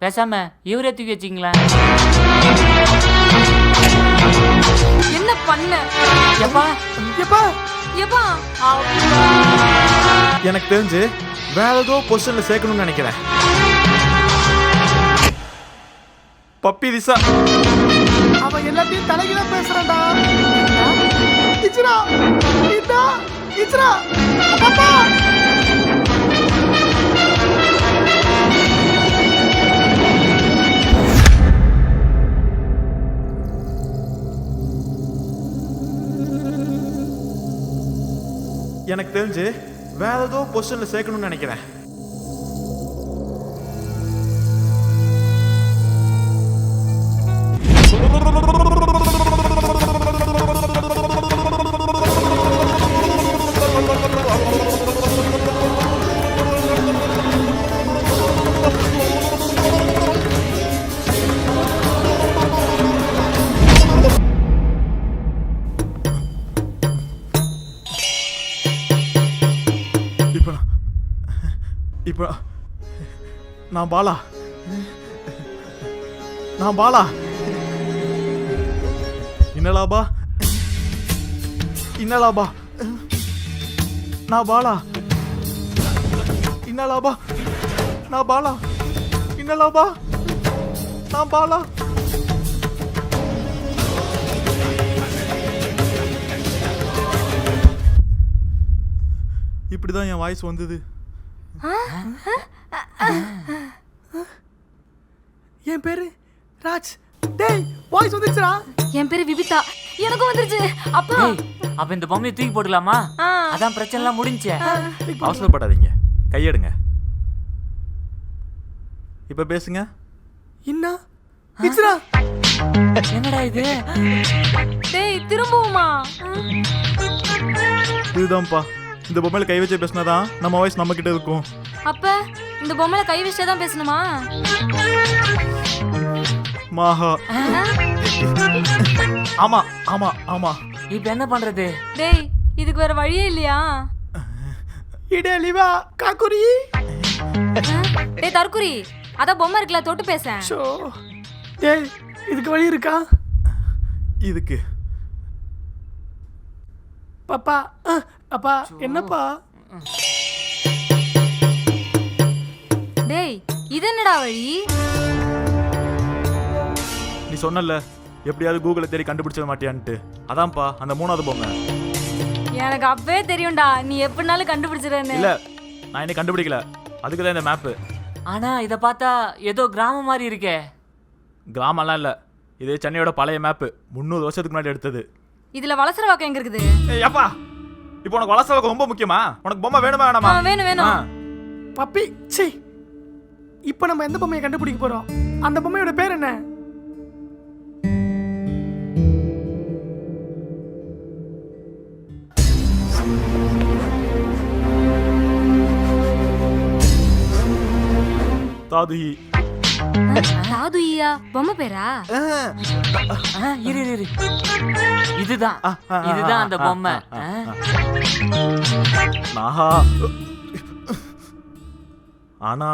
பேசாம இவரே தூக்கி வச்சிங்களேன். என்ன பண்ண? எப்பா எப்பா எப்பா எனக்கு தெரிஞ்சு வேற ஏதோ பொசிஷன்ல சேர்க்கணும்னு நினைக்கிறேன். பப்பி திசா அவன் எல்லாத்தையும் தலைகீழ பேசுறான்டா. இச்ரா இதா இச்ரா பாப்பா எனக்கு தெரிஞ்சு வேற ஏதோ பொசிஷன்ல சேர்க்கணும்னு நினைக்கிறேன். இப்போ நான் பாலா இன்னலாபா நான் பாலா இப்படிதான் என் வாய்ஸ் வந்தது. என் பேரு ராஜ். டேய் வாய்ஸ் வந்துச்சுடா. என் பேரு விபிதா. எனக்கும் வந்துருச்சு. அப்பா அப்ப இந்த பொம்மையை தூக்கி போட்டுக்கலாமா? அதான் பிரச்சனை எல்லாம் முடிஞ்சே. அவசரப்படாதீங்க, கையெடுங்க. இப்ப பேசுங்க. என்ன இச்ரா என்னடா இது? டேய் திரும்பவுமா? இதுதான்ப்பா, இந்த பொம்மையில கை வச்சு பேசினாதான் நம்ம வாய்ஸ் நம்ம கிட்ட இருக்கும். அப்ப இந்த பொம்மையில கை வச்சே தான் பேசணுமா? மாஹா ஆமா ஆமா ஆமா. இப்ப என்ன பண்றது? டேய் இதுக்கு வேற வழியே இல்லையா? இடே லிவா காக்குரி. டேய் தற்குறி, அத பொம்மை இருக்குல, தொட்டு பேச. ஷோ டேய் இதுக்கு வழி இருக்கா? இதுக்கு பாப்பா அப்பா என்னப்பா? டேய் இது என்னடா வழி? நீ சொன்னல எப்படியாவது கூகுளை தேடி கண்டுபிடிச்சிட மாட்டியான்ட்டு, அதான்ப்பா அந்த மூணாவது பொம்மை. எனக்கு அப்பவே தெரியும்டா நீ எப்படினாலும் கண்டுபிடிச்சிடுறேன்னு. இல்ல நான் இன்னும் கண்டுபிடிக்கல, அதுக்கு தான் இந்த மேப்பு. ஆனா இத பார்த்தா ஏதோ கிராமம் மாதிரி இருக்கே. கிராமம்லாம் இல்ல, இது சென்னையோட பழைய மேப்பு, 300 வருஷத்துக்கு முன்னாடி எடுத்தது. இதுல வலசர வாக்கம் எங்க இருக்குது? அப்பா இப்போ உனக்கு வளசலுக்கு ரொம்ப முக்கியமா? உனக்கு பொம்மை வேணுமா வேணாமா? வேணும். பப்பி சீ. இப்போ நம்ம எந்த பொம்மையை கண்டுபிடிக்க போறோம்? அந்த பொம்மையோட பேர் என்ன? தாதுஹி. தாதுயா பொம்மை பேரா? இரு இதுதான் அந்த பொம்மை. நாஹா. ஆனா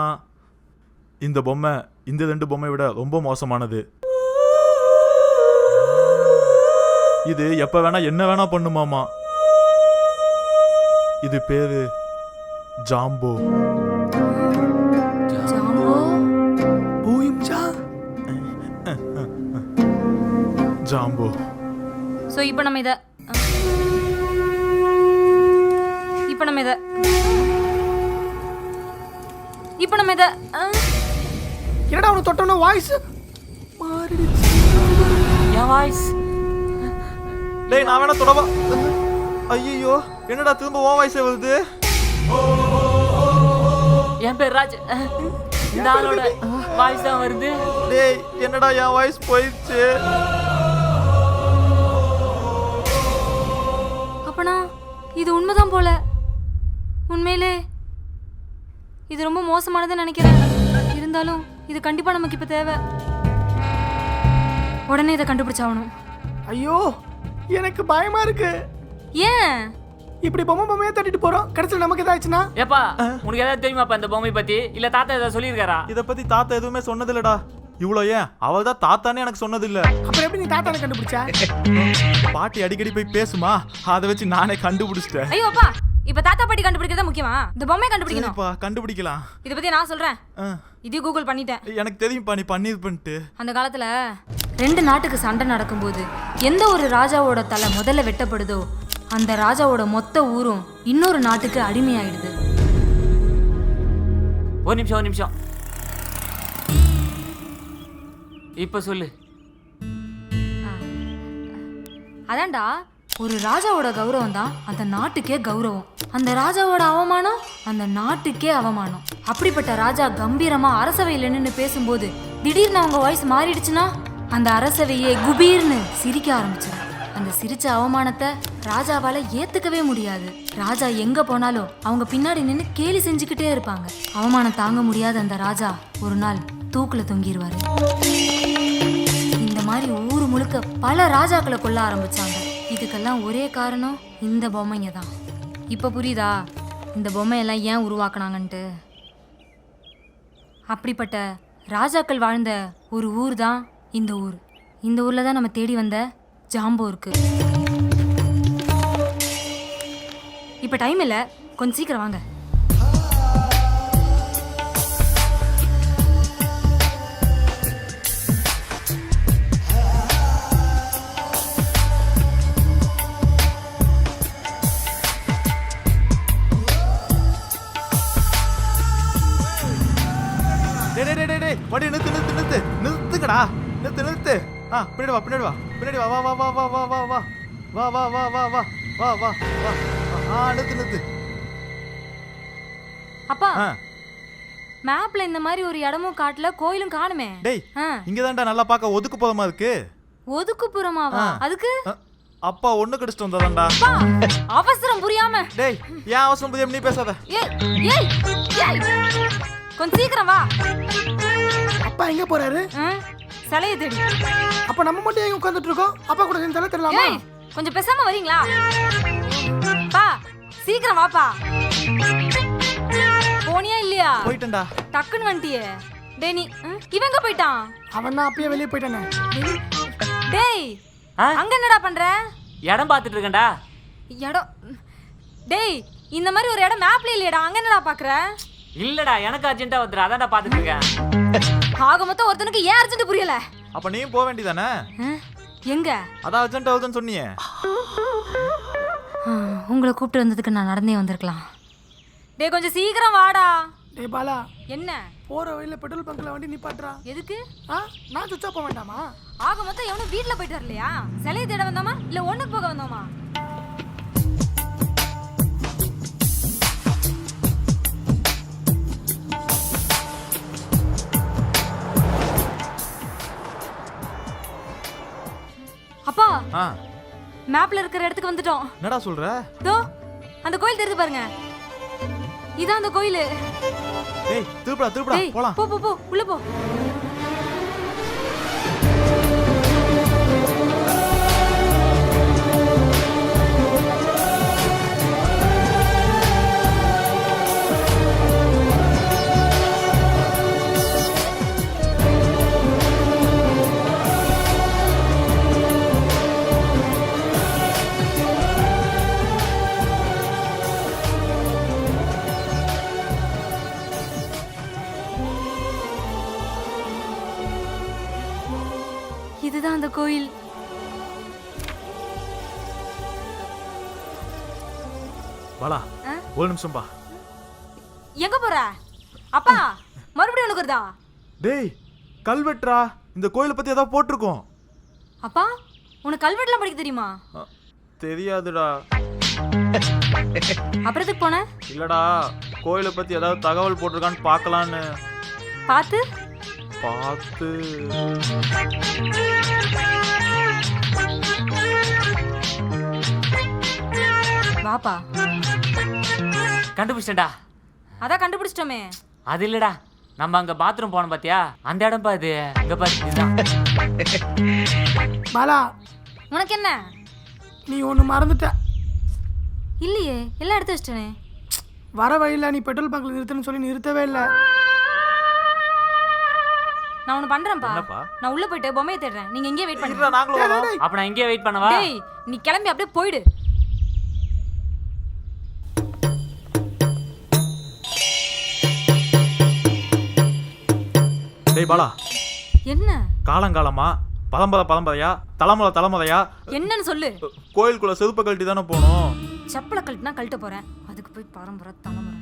இந்த பொம்மை இந்த 2 பொம்மை விட ரொம்ப மோசமானது. இது எப்ப வேணா என்ன வேணா பண்ணுமாமா. இது பேரு ஜாம்போ. ஜாம்போ. சோ இப்போ நம்ம இத என்னடா அவனை தொட்டோன்னா வாய்ஸ் மாறிடுச்சு. என் வாய்ஸ். டேய் நான் வேணா தொடவா? ஐயோ என்னடா திரும்ப உன் வாய்ஸே வருது? என் பேர் ராஜ். இந்த ஆளோட வாய்ஸ் தான் வருது. டேய் என்னடா என் வாய்ஸ் போயிடுச்சு? அப்பனா இது உண்மைதான் போல. உண்மையிலே இது ரொம்ப மோசமானதுன்னு நினைக்கிறேன். இருந்தாலும் இது கண்டிப்பா நமக்கு இப்ப தேவை. உடனே இதை கண்டுபிடிச்சாகணும். ஐயோ எனக்கு பயமா இருக்கு. ஏன்? இப்படி பொம்மையே தட்டிட்டு போறோம், கடைசியில் நமக்கு ஏதாச்சுன்னா? ஏப்பா உனக்கு ஏதாவது தெரியுமாப்பா இந்த பொம்மை பத்தி? இல்ல தாத்தா ஏதாவது சொல்லியிருக்காரா? இத பத்தி தாத்தா எதுவுமே சொன்னது இல்லடா. இவ்வளோ ஏன் அவள் தான் தாத்தானே எனக்கு சொன்னது இல்ல. அப்புறம் எப்படி நீ தாத்தானை கண்டுபிடிச்சா? பாட்டி அடிக்கடி போய் பேசுமா, அதை வச்சு நானே கண்டுபிடிச்சிட்டேன். ஐயோ அப்பா, இப்ப தாத்தா பாட்டி கண்டுபிடிக்கிறதா முக்கியமா? இந்த பொம்மையை கண்டுபிடிக்கணும். சரிப்பா, கண்டுபிடிக்கலாம். இத பத்தி நான் சொல்றேன். ஆ, இது கூகுள் பண்ணிட்டேன். எனக்கு தெரியும்ப்பா நீ பண்ணிட்டு. அந்த காலத்துல 2 நாட்டுக்கு சண்டை நடக்கும்போது எந்த ஒரு ராஜாவோட தலை முதல்ல வெட்டப்படுதோ அந்த ராஜாவோட மொத்த ஊரும் இன்னொரு நாட்டுக்கு அடிமையாயிடுது. ஒரு நிமிஷம் இப்ப சொல்லு. அதான்டா, ஒரு ராஜாவோட கௌரவம் தான் அந்த நாட்டுக்கே கௌரவம், அந்த ராஜாவோட அவமானம் அந்த நாட்டுக்கே அவமானம். அப்படிப்பட்ட ராஜா கம்பீரமா அரசவையில் நின்று பேசும்போது திடீர்னு அவங்க வாய்ஸ் மாறிடுச்சுன்னா அந்த அரசவையே குபீர்னு சிரிக்க ஆரம்பிச்சிடும். அந்த சிரிச்ச அவமானத்தை ராஜாவால ஏத்துக்கவே முடியாது. ராஜா எங்க போனாலும் அவங்க பின்னாடி நின்று கேலி செஞ்சுக்கிட்டே இருப்பாங்க. அவமானம் தாங்க முடியாத அந்த ராஜா ஒரு நாள் தூக்குல தொங்கிடுவாரு. இந்த மாதிரி ஊரு முழுக்க பல ராஜாக்களை கொல்ல ஆரம்பிச்சாங்க. இதுக்கெல்லாம் ஒரே காரணம் இந்த பொம்மைங்க தான். இப்ப புரியுதா இந்த பொம்மையெல்லாம் ஏன் உருவாக்குனாங்கன்ட்டு? அப்படிப்பட்ட ராஜாக்கள் வாழ்ந்த ஒரு ஊர் தான் இந்த ஊர். இந்த ஊர்ல தான் நம்ம தேடி வந்த ஜாம்போ இருக்கு. இப்ப டைம் இல்ல, கொஞ்சம் சீக்கிரம் வாங்க. வண்டி நிறுத்துங்கடா, நிறுத்து. ஆ, பின்னாடி வா. ஆ, நிறுத்து. அப்பா, மேப்ல இந்த மாதிரி ஒரு இடமும் காட்டல, கோயிலும் காணுமே. டேய், இங்கதான்டா நல்லா பார்க்க ஒதுக்குப்புறமா இருக்கு. ஒதுக்குப்புறமாவா? அதுக்கு அப்பா ஒண்ணு கடிச்சிட்டு வந்ததான்டா. அவசரம் புரியாம. டேய், ஏன் அவசரம் புரியாம நீ பேசாத. ஏய் கொஞ்சம் சீக்கிரம் வா. அப்பா எங்க போறாரு? சிலையை தேடி. அப்ப நம்ம மட்டும் எங்க உட்கார்ந்துட்டு இருக்கோம்? அப்பா கூட சேர்ந்து தலை தெரியலாமா? கொஞ்சம் பேசாம வரீங்களா? பா சீக்கிரம் வாப்பா. போனியா இல்லையா? போயிட்டேன்டா. டக்குன்னு வந்துட்டியே. டேய் நீ இவன் எங்க போயிட்டான்? அவன் தான் அப்பயே வெளியே போயிட்டானே. டேய் அங்க என்னடா பண்ற? இடம் பார்த்துட்டு இருக்கேன்டா. இடம்? டேய் இந்த மாதிரி ஒரு இடம் மேப்ல இல்லையடா, அங்க என்னடா பாக்குற? இல்லடா, எனக்கு அர்ஜென்ட்டா வந்துரு, அதான்டா பார்த்துட்டு இருக்கேன். ஆக மொத்தம் ஒருத்தனுக்கு ஏன் அர்ஜென்ட் புரியல? அப்ப நீயும் போக வேண்டியதானே? எங்க? அதான் அர்ஜென்ட் ஆகுதுன்னு சொன்னியே. உங்களை கூப்பிட்டு வந்ததுக்கு நான் நடந்தே வந்திருக்கலாம். டேய் கொஞ்சம் சீக்கிரம் வாடா. டேய் பாலா, என்ன போற வழியில பெட்ரோல் பங்க்ல வண்டி நிப்பாட்றா. எதுக்கு? நான் சுவிட்ச் ஆஃப் பண்ண வேண்டாமா? ஆக மொத்தம் எவனும் வீட்ல போயிட்டு வரலையா? சிலையை தேட வந்தோமா இல்ல ஒண்ணுக்கு போக வந்தோமா? அப்பா, மேப்ல இருக்கிற இடத்துக்கு வந்துட்டோம். என்னடா சொல்ற? தோ அந்த கோயில் தெரியுது பாருங்க, இதான் அந்த கோயில். டேய் திருப்படா போலாம். போ உள்ள போ. இதுதான் அந்த கோயில். பாலா, ஒரு நிமிஷம் பா. எங்க போற? அப்பா மறுபடியும் உனக்கு வருதா? டேய் கல்வெட்ரா, இந்த கோயிலை பத்தி ஏதாவது போட்டிருக்கோம். அப்பா உனக்கு கல்வெட்டுலாம் படிக்க தெரியுமா? தெரியாதுடா. அப்புறத்துக்கு போன? இல்லடா, கோயிலை பத்தி ஏதாவது தகவல் போட்டிருக்கான்னு பார்க்கலான்னு. பார்த்து வாப்பா. கண்டுபிடிச்சேன்டா. அதான் கண்டுபிடிச்சிட்டோமே. அது இல்லடா, நம்ம அங்க பாத்ரூம் போனோம் பாத்தியா, அந்த இடம் பா இது. இங்க பாரு, இதுதான். பாலா உனக்கு என்ன? நீ ஒண்ணு மறந்துட்ட. இல்லையே எல்லாம் எடுத்து வச்சிட்டேனே. வர வழியில் நீ பெட்ரோல் பங்க்ல நிறுத்துன்னு சொல்லி நிறுத்தவே இல்லை. நான் ஒன்று பண்றேன்ப்பா. என்னப்பா? நான் உள்ள போயிட்டு பொம்மையை தேடுறேன். நீங்க இங்கே வெயிட் பண்ணுங்க. இருடா, நாங்களும் வரோம். அப்ப நான் இங்கே வெயிட் பண்ணவா? டேய் நீ கிளம்பி அப்படியே போயிடு. டேய் பாலா, என்ன காலங்காலமா பதம்பதையா தலைமுறையா என்னன்னு சொல்லு. கோயிலுக்குள்ள செருப்பை கழட்டி தானே போனோம். செப்பலை கழட்டினா கழட்ட போறேன். அதுக்கு போய் பரம்பரை தலைமுறை.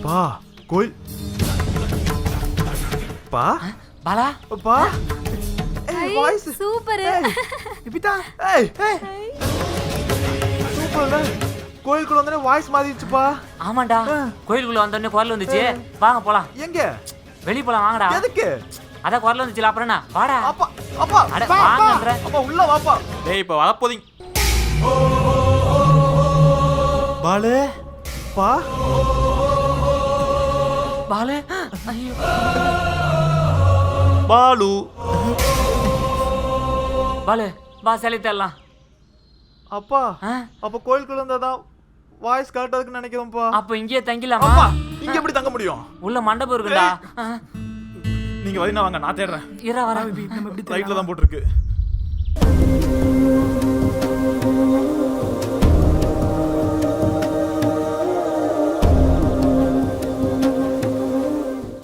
பா கோயில் பா பாலா பா வாய்ஸ் சூப்பர். விபிதா ஏய் சூப்பர்ல. கோயிலுக்குள்ள வந்தனே வாய்ஸ் மாறிடுச்சுப்பா. ஆமாண்டா, கோயிலுக்குள்ள வந்தோடனே குரல் வந்துச்சு. வாங்க போலாம். எங்க? வெளிய போலாம் வாங்கடா. எதுக்கு? அதான் குரல் வந்துச்சுல, அப்புறம் என்ன? வாடா. அப்பா அப்பா அட வாங்கன்ற. அப்பா உள்ள வாப்பா. டேய் இப்ப வரப்போதீங்க. பாலு பா பாலு ஐயோ பாலு பாலு பா சரி தரலாம். அப்பா அப்ப கோயிலுக்குள்ள இருந்தாதான் வாய்ஸ் கரெக்டாதுன்னு நினைக்கிறேன்ப்பா. அப்ப இங்கேயே தங்கிடலாமா? அப்பா இங்க எப்படி தங்க முடியும்? உள்ள மண்டபம் இருக்குடா. நீங்க வரீனா வாங்க, நான் தேடுறேன். இரா வர. நம்ம எப்படி ரைட்ல தான் போட்டுருக்கு.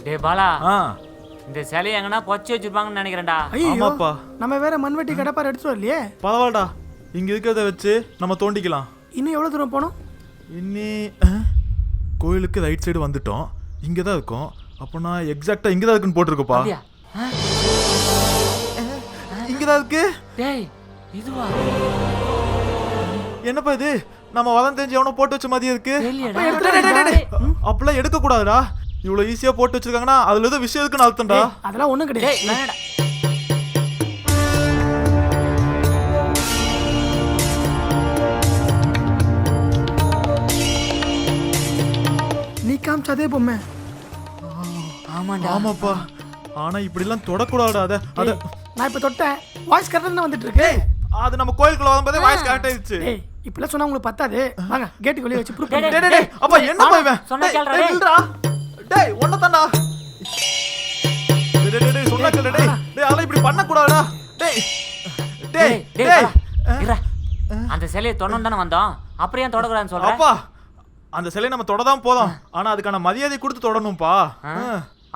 டே பாலா, ஆ இந்த சிலையை எங்கன்னா பொச்சு வச்சிருப்பாங்கன்னு நினைக்கிறேன்டா. ஐயோ ஆமாப்பா. நம்ம வேற மண்வெட்டி கடப்பார் எடுத்துட்டு வரலையே. பரவாயில்லடா, இங்க இருக்கிறத வச்சு நம்ம தோண்டிக்கலாம். இன்னும் எவ்வளவு தூரம் போனோம்? இன்னி கோயிலுக்கு ரைட் சைடு வந்துட்டோம். இங்க தான் இருக்கும். அப்போ நான் எக்ஸாக்டா இங்க தான் இருக்குன்னு போட்டுருக்குப்பா. அப்படியா? இங்க தான் இருக்கு. டேய் இதுவா? என்னப்பா இது? நம்ம வதம் தெரிஞ்சு எவனோ போட்டு வச்ச மாதிரியே இருக்கு. தெரியலடா. அப்படிலாம் எடுக்க கூடாதுடா. இவ்வளவு ஈஸியா போட்டு வச்சிருக்காங்கன்னா அதுல ஏதோ விஷயம் இருக்குன்னு அர்த்தம்டா. அதெல்லாம் ஒண்ணும் கிடையாது. டேய் வேணாடா. நீ காமிச்சதே பொம்மை. ஆமாண்டா. ஆமாப்பா. ஆனா இப்படி எல்லாம் தொடக்கூடாதுடா. அத நான் இப்ப தொட்டேன். வாய்ஸ் கரெக்டா தான் வந்துட்டு இருக்கு. அது நம்ம கோயிலுக்குள்ள வரும்போதே வாய்ஸ் கரெக்ட் ஆயிடுச்சு. டேய் இப்பலாம் சொன்னா உங்களுக்கு பத்தாது. வாங்க கேட்டுக்கு வெளிய வச்சு ப்ரூஃப் டேய், பண்ணு. டேய் டேய் அப்பா என்னப்பா இவன்? சொன்னா கேளுடா. டேய் நில்றா. டேய் ஒண்ணு தான்டா. டேய் டேய் சொன்னா கேளு. டேய் டேய் அதெல்லாம் இப்படி பண்ண கூடாதுடா. டேய் டேய் டேய் டேய் இரா. அந்த சிலையை தொண்ணம் தானே வந்தோம். அப்புறம் ஏன் தொடக்கூடாதுன்னு சொல்ற? அப்பா அந்த சிலையை நம்ம தொடதான் போதும். ஆனா அதுக்கான மரியாதை கொடுத்து தொடணும்ப்பா.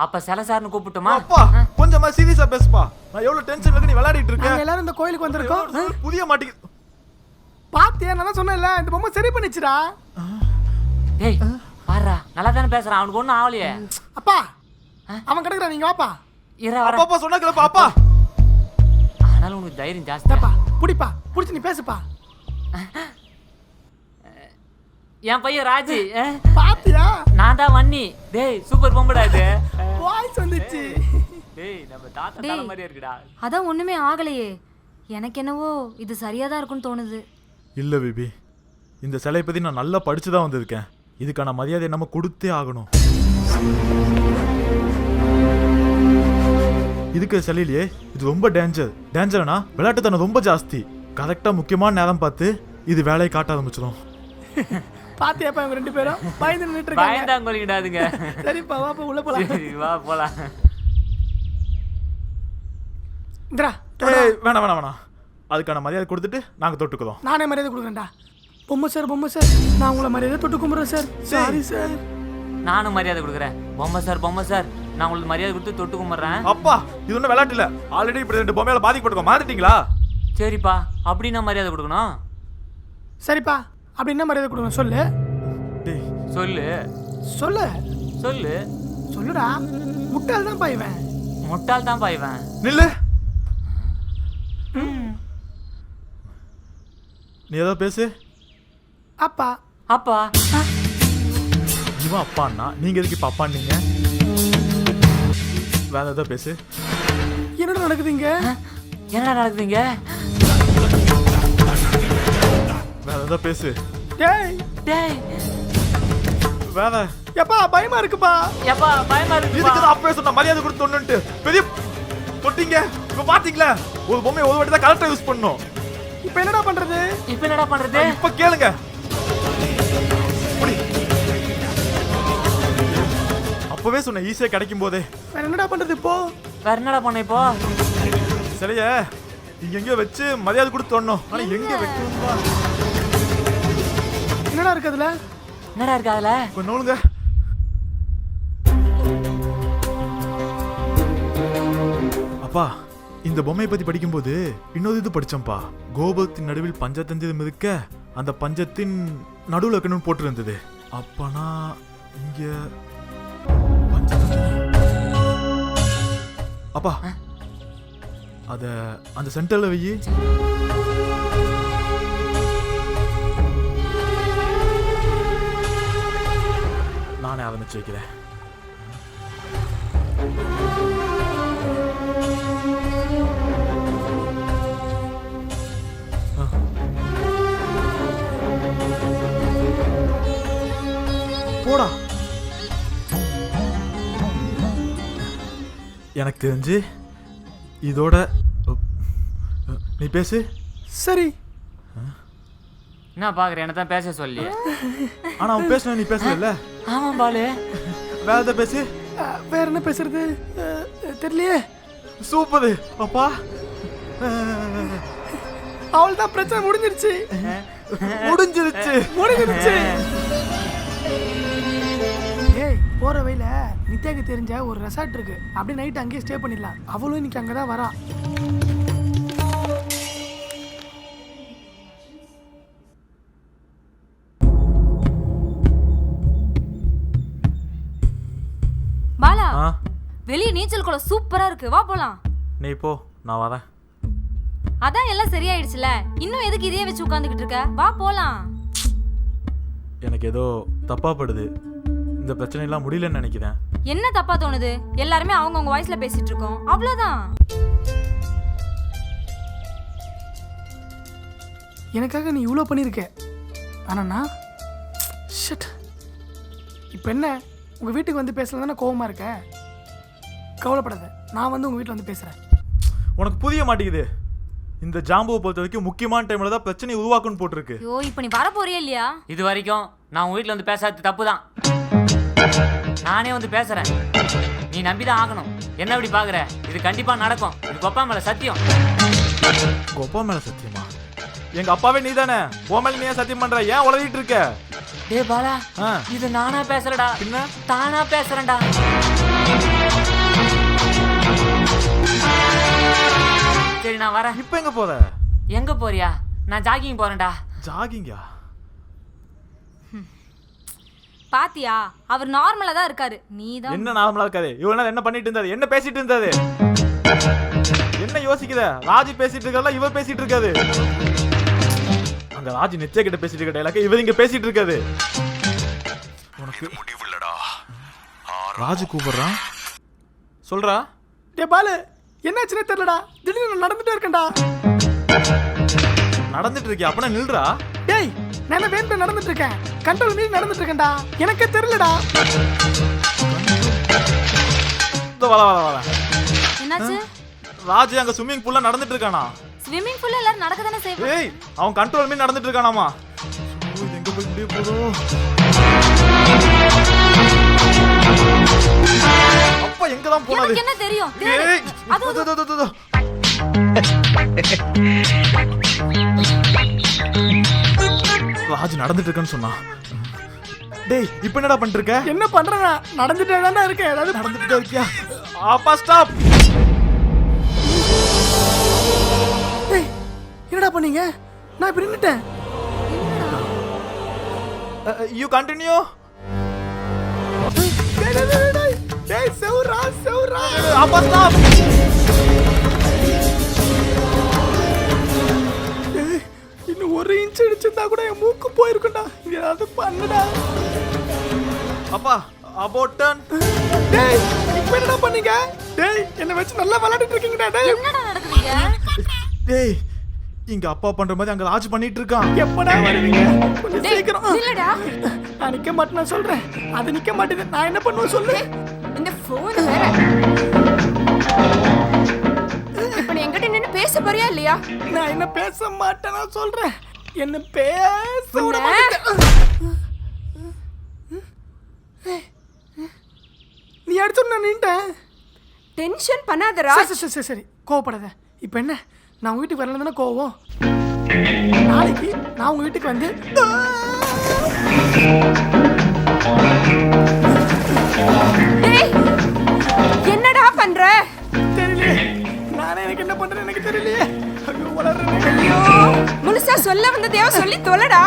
அப்ப சிலை சார்னு கூப்பிட்டுமா? அப்பா கொஞ்சமா சீரியஸா பேசுப்பா. நான் எவ்வளவு டென்ஷன்ல இருக்கு, நீ விளையாடிட்டு இருக்க. நாங்க எல்லாரும் இந்த கோயிலுக்கு வந்திருக்கோம். புரிய மாட்டேங்குது. பாத்தியா நான் தான் சொன்னேன்ல இந்த பொம்மை சரி பண்ணிச்சுடா. டேய் பாருடா, நல்லா தானே பேசுறான். அவனுக்கு ஒண்ணும் ஆகலையே. அப்பா அவன் கிடக்குறான், நீங்க வாப்பா. இரா வர. அப்பா சொன்னா கேளுப்பா. அப்பா ஆனாலும் உனக்கு தைரியம் ஜாஸ்தி. தப்பா புடிப்பா, புடிச்சு நீ பேசுப்பா. என் பையன் ராஜி. பாத்தியா நான் தான் வன்னி. டேய் சூப்பர் பொம்படா இது. வாய்ஸ் வந்துச்சு. டேய் நம்ம தாத்தா தலை மாதிரியே இருக்குடா. அதான் ஒண்ணுமே ஆகலையே. எனக்கு என்னவோ இது சரியா தான் இருக்கும்னு தோணுது. இல்ல பேபி, இந்த சிலையை பத்தி நான் நல்லா படிச்சு தான் வந்திருக்கேன். இதுக்கான மரியாதை நம்ம கொடுத்தே ஆகணும். இதுக்கு சிலையிலேயே இது ரொம்ப டேஞ்சர்னா விளையாட்டுத்தனம் ரொம்ப ஜாஸ்தி. கரெக்டா முக்கியமான நேரம் பார்த்து இது வேலையை காட்ட ஆரம்பிச்சிடும். பாத்தியாப்பா இவங்க ரெண்டு பேரும் பயந்து நின்னுட்டு இருக்காங்க. பயந்தாங்கொலிடாதுங்க. சரிப்பா வாப்பா உள்ள போலாம். சரி வா போலாம். இந்தா ஏய் வேணாம். அதுக்கான மரியாதை கொடுத்துட்டு நாங்க தொட்டுக்குறோம். நானே மரியாதை கொடுக்குறேன்டா. பொம்மை சார் நான் உங்களை மரியாதை தொட்டு கும்பிட்றேன் சார். Sorry sir. நானும் மரியாதை கொடுக்குறேன். பொம்மை சார் நான் உங்களுக்கு மரியாதை கொடுத்து தொட்டு கும்பிட்றேன். அப்பா இது ஒன்றும் விளையாட்டு இல்லை. ஆல்ரெடி இப்படி 2 பொம்மையால பாதிக்கப்பட்டிருக்கோம். மாத்திட்டீங்களா? சரிப்பா, அப்படி நான் மரியாதை கொடுக்கணும். சரிப்பா அப்படி என்ன மரியாதை கொடுக்கணும் சொல்லு. டேய் சொல்லு சொல்லு சொல்லு சொல்லுடா. முட்டாள் தான் இவன். முட்டாள் தான் பாய்வேன். நில்லு. நீ ஏதோ பேசு. அப்பா அப்பா இவன் அப்பான்னா நீங்க எதுக்கு இப்ப அப்பான்னீங்க? வேற ஏதோ பேசு. என்னடா நடக்குதுங்க? என்னடா நடக்குதுங்க? வேற ஏதோ பேசு. டேய் டேய் வேற எப்பா பயமா இருக்குப்பா. எப்பா பயமா இதுக்கு இருக்குப்பா. தான் அப்பவே சொன்ன மரியாதை கொடுத்து தொண்ணுன்ட்டு. பெரிய தொட்டிங்க. இப்ப பாத்தீங்களா? ஒரு பொம்மை ஒரு வாட்டி தான் கரெக்டா யூஸ் பண்ணணும். இப்போ என்னடா பண்றது? இப்ப என்னடா பண்றது? இப்ப கேளுங்க. புடி. அப்பவே சொன்ன ஈஸியா கிடைக்கும் போதே. வேற என்னடா பண்றது இப்போ? வேற என்னடா பண்ண இப்போ? சரியா இங்க எங்கேயோ வச்சு மரியாதை கொடுத்து தொண்ணணும். ஆனா எங்க வைக்கணும்பா? என்னடா இருக்கு அதுல? என்னடா இருக்கு அதுல? கொஞ்சம் நோளுங்க. அப்பா இந்த பொம்மையை பத்தி படிக்கும்போது இன்னொரு இது படிச்சோம்ப்பா. கோபுரத்தின் நடுவில் பஞ்சத்தஞ்சம் இருக்க அந்த பஞ்சத்தின் நடுவில் வைக்கணும்னு போட்டிருந்தது. அப்பனா இங்க அப்பா அத அந்த சென்டர்ல வை. நானே ஆரம்பிச்சு வைக்கிறேன். போடா. எனக்கு தெரிஞ்சு இதோட நீ பேசு. சரி. என்ன பாக்குற? என்ன தான் பேச சொல்லி. ஆனா அவன் பேசணும், நீ பேசல. ஆமா பாலு. வேற எதாவது பேசு. வேற என்ன பேசுறது தெரியலையே. சூப்பர் அப்பா. அவள் தான் பிரச்சனை முடிஞ்சிருச்சு. முடிஞ்சிருச்சு. ஏய் போற வழியில நித்யாக்கு தெரிஞ்ச ஒரு ரெசார்ட் இருக்கு. அப்படியே நைட் அங்கேயே ஸ்டே பண்ணிடலாம். அவளும் இன்னைக்கு அங்கதான் வரா. பாலா ஆ வெளியே நீச்சல் குளம் சூப்பரா இருக்கு, வா போலாம். நீ போ, நான் வரேன். அதான் எல்லாம் சரியாயிடுச்சுல, இன்னும் எதுக்கு இதையே வச்சு உட்காந்துக்கிட்டு இருக்க? வா போலாம். எனக்கு ஏதோ தப்பா படுது. இந்த பிரச்சனை எல்லாம் முடியலன்னு நினைக்கிறேன். என்ன தப்பா தோணுது? எல்லாருமே அவங்கவுங்க வாய்ஸ்ல பேசிட்டு இருக்கோம், அவ்வளவுதான். எனக்காக நீ இவ்வளோ பண்ணியிருக்க. ஆனா ஷட். இப்போ என்ன உங்கள் வீட்டுக்கு வந்து பேசல தானே கோவமாக இருக்க? கவலைப்படாத, நான் வந்து உங்கள் வீட்டில் வந்து பேசுகிறேன். உனக்கு புரிய மாட்டேங்குது. இந்த ஜாம்புவை பொறுத்த வரைக்கும் முக்கியமான டைம்ல தான் பிரச்சனை உருவாக்குன்னு போட்டிருக்கு. ஐயோ இப்போ நீ வர போறியா இல்லையா? இது வரைக்கும் நான் உங்க வீட்டுல வந்து பேசாதது தப்பு தான். நானே வந்து பேசுறேன். நீ நம்பிதான் ஆகணும். என்ன இப்படி பாக்குற? இது கண்டிப்பா நடக்கும். இது கொப்பா மேல சத்தியம். கொப்பா மேல சத்தியமா? எங்க அப்பாவே நீ தானே. உன் மேல நீ ஏன் சத்தியம் பண்ற? ஏன் உளறிட்டு இருக்க? டே பாலா, இது நானா பேசுறடா, என்ன தானா பேசுறேன்டா. சரி நான் வரேன். இப்ப எங்க போற? எங்க போறியா? நான் ஜாகிங் போறேன்டா. ஜாகிங்கா? பாத்தியா, அவர் நார்மலா தான் இருக்காரு. நீ தான் என்ன நார்மலா இருக்காது? இவ்வளவு நேரம் என்ன பண்ணிட்டு இருந்தாரு? என்ன பேசிட்டு இருந்தாரு? என்ன யோசிக்குத? ராஜி பேசிட்டு இருக்கல, இவ பேசிட்டு இருக்காது. அங்க ராஜி நித்யா கிட்ட பேசிட்டு இருக்க டைலாக் இவ இங்க பேசிட்டு இருக்காது. உனக்கு முடிவுலடா. ராஜு கூப்பிடுறான். சொல்றா. டே பாலு, என்னாச்சுன்னே தெரியலடா. திடீர்னு நடந்துட்டே இருக்கேன்டா. நடந்துட்டு இருக்கியா? அப்பனா நில்றா. டேய் நான் என்ன வேணும் நடந்துட்டு இருக்கேன். கண்ட்ரோல் மீறி நடந்துட்டு இருக்கேன்டா. எனக்கே தெரியலடா. வர வர வர. என்னாச்சு? ராஜு அங்க ஸ்விம்மிங் பூல்ல நடந்துட்டு இருக்கானா? ஸ்விம்மிங் பூல்ல எல்லாரும் நடக்க தானே செய்வாங்க. ஏய் அவன் கண்ட்ரோல் மீறி நடந்துட்டு இருக்கானாமா? இது எங்க போய் முடிய போதோ? அப்பா எங்க தான் போனது? எனக்கு என்ன தெரியும்? ஏய் அது அது ராஜு நடந்துட்டு இருக்கேன்னு சொன்னா. டேய் இப்போ என்னடா பண்ணிட்டு இருக்க? என்ன பண்றேன்னா நடந்துட்டே தானே இருக்கேன். ஏதாவது நடந்துட்டு இருக்கியா? அப்பா ஸ்டாப். டேய் என்னடா பண்ணீங்க? நான் இப்ப நின்னுட்டேன். You continue. டேய் செவுரா செவுரா. அப்பா ஸ்டாப். இன்னும் ஒரு இன்ச் அடிச்சிருந்தா கூட என் மூக்கு போயிருக்கும்டா. ஏதாவது பண்ணுடா. அப்பா அபவுட் டர்ன். டேய் இப்போ என்னடா பண்ணீங்க? டேய் என்ன வச்சு நல்லா விளையாடிட்டு இருக்கீங்கடா. டேய் என்னடா நடக்குதுங்க? டேய் இங்க அப்பா பண்ற மாதிரி அங்க ராஜ் பண்ணிட்டு இருக்கான். எப்படா வருவீங்க? கொஞ்சம் சீக்கிரம். இல்லடா நான் நிக்க மாட்டேன், நான் சொல்றேன். அது நிக்க மாட்டேது. நான் என்ன பண்ணுவேன் சொல்லு? இந்த போன் வேற. இப்ப நீ என்கிட்ட நின்னு பேச போறியா இல்லையா? நான் என்ன பேச மாட்டேன், நான் சொல்றேன். என்ன பேச விட உன்னை- மாட்டேன். நீ அடிச்சு நான் நின்ட்டேன். டென்ஷன் பண்ணாதடா. சரி கோவப்படாத. இப்போ என்ன, நான் உங்க வீட்டுக்கு வரலன்னு தானே கோவம்? நாளைக்கு நான் உங்க வீட்டுக்கு வந்து டேய் என்னடா பண்ற? தெரியலையே, நானே எனக்கு என்ன பண்றேன்னு எனக்கு தெரியலையே. ஐயோ வளர்றேன். ஐயோ முழுசா சொல்ல வந்ததையோ சொல்லி தொலைடா.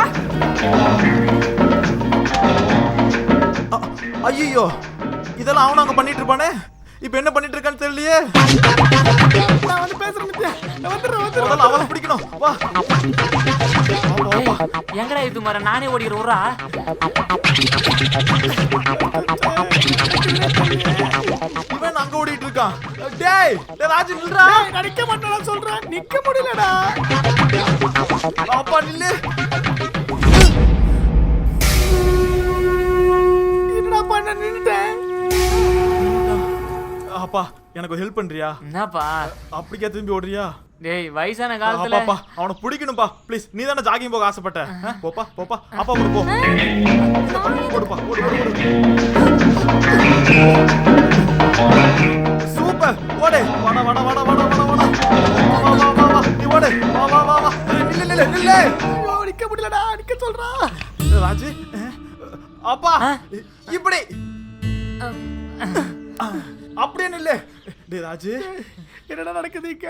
ஐயோ, இதெல்லாம் அவனும் அங்க பண்ணிட்டு இருப்பானே. இப்ப என்ன பண்ணிட்டு இருக்கான்னு தெரியலையே. நான் வந்து பேசுறேன் நித்யா. நான் வந்துடுறேன். முதல்ல அவளை பிடிக்கணும். வா. எங்கடா இது மாதிரி நானே ஓடிக்கிறேன். விட்றா. இவன் அங்க ஓடிட்டு இருக்கான். டேய் ராஜு நில்றா. டேய், நான் நிக்க மாட்டேன், நான் சொல்றேன். நிக்க முடியலடா. அப்பா நில்லு. என்னடா பண்ண, நின்னுட்டேன். அப்பா எனக்கு ஹெல்ப் பண்றியா? என்னப்பா? அப்படிக்கே திரும்பி ஓடுறியா? டேய் வயசான காலத்துல அப்பாப்பா அவனை பிடிக்கணும்பா ப்ளீஸ். நீ தானே ஜாகிங் போக ஆசைப்பட்ட. போப்பா போப்பா. அப்பா கூட போ. ஓடுப்பா ஓடு ஓடு ஓடு. சூப்பர் ஓடு. வாடா வாடா வாடா வாடா வாடா வாடா. வா வா வா வா. நீ ஓடு. வா வா வா வா. நில்லு நில்லு நில்லு. ஐயோ நிக்க முடியலடா, நிக்க சொல்றா. ராஜு அப்பா இப்படி அப்படியே நில்லு. டேய் ராஜு என்னடா நடக்குது இங்க?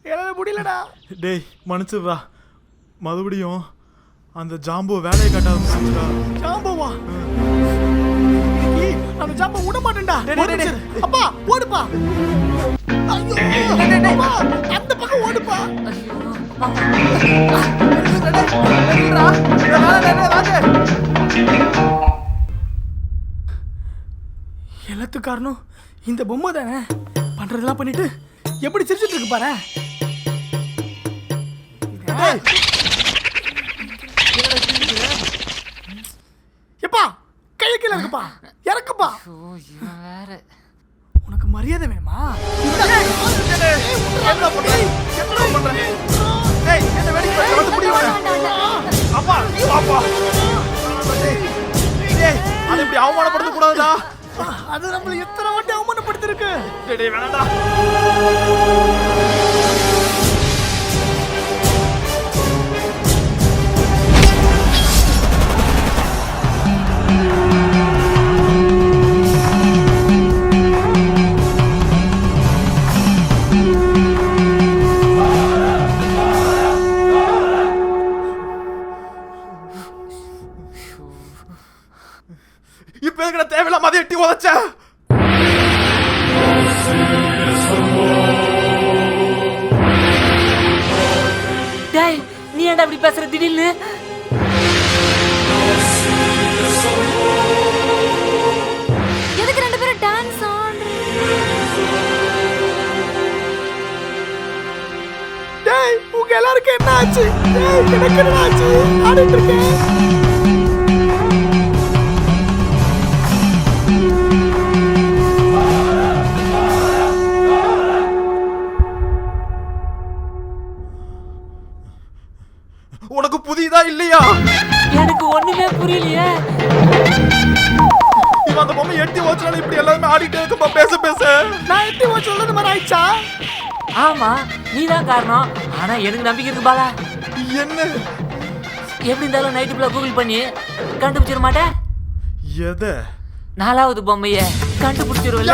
என்னால முடியலடா. டேய் மன்னிச்சிடுறா. மறுபடியும் அந்த ஜாம்பு வேலையை காட்ட ஆரம்பிச்சுடா. ஜாம்பவா? அந்த ஜாம்ப விட மாட்டேன்டா. அப்பா ஓடுப்பா. ஐயோ அப்பா, அந்த பக்கம் ஓடுப்பா. எல்லாத்துக்கும் காரணம் இந்த பொம்மை தானே. பண்றதெல்லாம் பண்ணிட்டு எப்படி சிரிச்சிட்டு இருக்கு பாரு. எப்பா கைய கீழ இருக்குப்பா, இறக்குப்பா. ஓ இவன் வேற. உனக்கு மரியாதை வேணுமா? அது இப்படி அவமானப்படுத்த கூடாதுடா. அது நம்மள எத்தனை வாட்டி அவமானப்படுத்திருக்கு. டேய் வேணாம்டா. இப்ப இருக்கிற தேவையில்லாம அதை எட்டி உதச்ச. டேய் நீ ஏன்டா இப்படி பேசுற திடீர்னு? எதுக்கு ரெண்டு பேரும் டான்ஸ் ஆடுறீங்க? டேய் உங்க எல்லாருக்கும் என்ன ஆச்சு? டேய் எனக்கு என்ன ஆச்சு? ஆடிட்டு இருக்கேன். உனக்கு புரியுதா இல்லையா? எனக்கு ஒண்ணுமே புரியலையே. இவன் அந்த பொம்மை எட்டி வச்சாலும் இப்படி எல்லாருமே ஆடிட்டே இருக்குப்பா. பேச பேச நான் எட்டி வச்சு சொல்றது மாதிரி ஆயிடுச்சா? ஆமா நீதான் காரணம். ஆனா எனக்கு நம்பிக்கை இருக்கு பாலா. என்ன எப்படி இருந்தாலும் நைட்டு ஃபுல்லா கூகுள் பண்ணி கண்டுபிடிச்சிட மாட்டேன். எதை? 4வது பொம்மைய கண்டுபிடிச்சிருவல.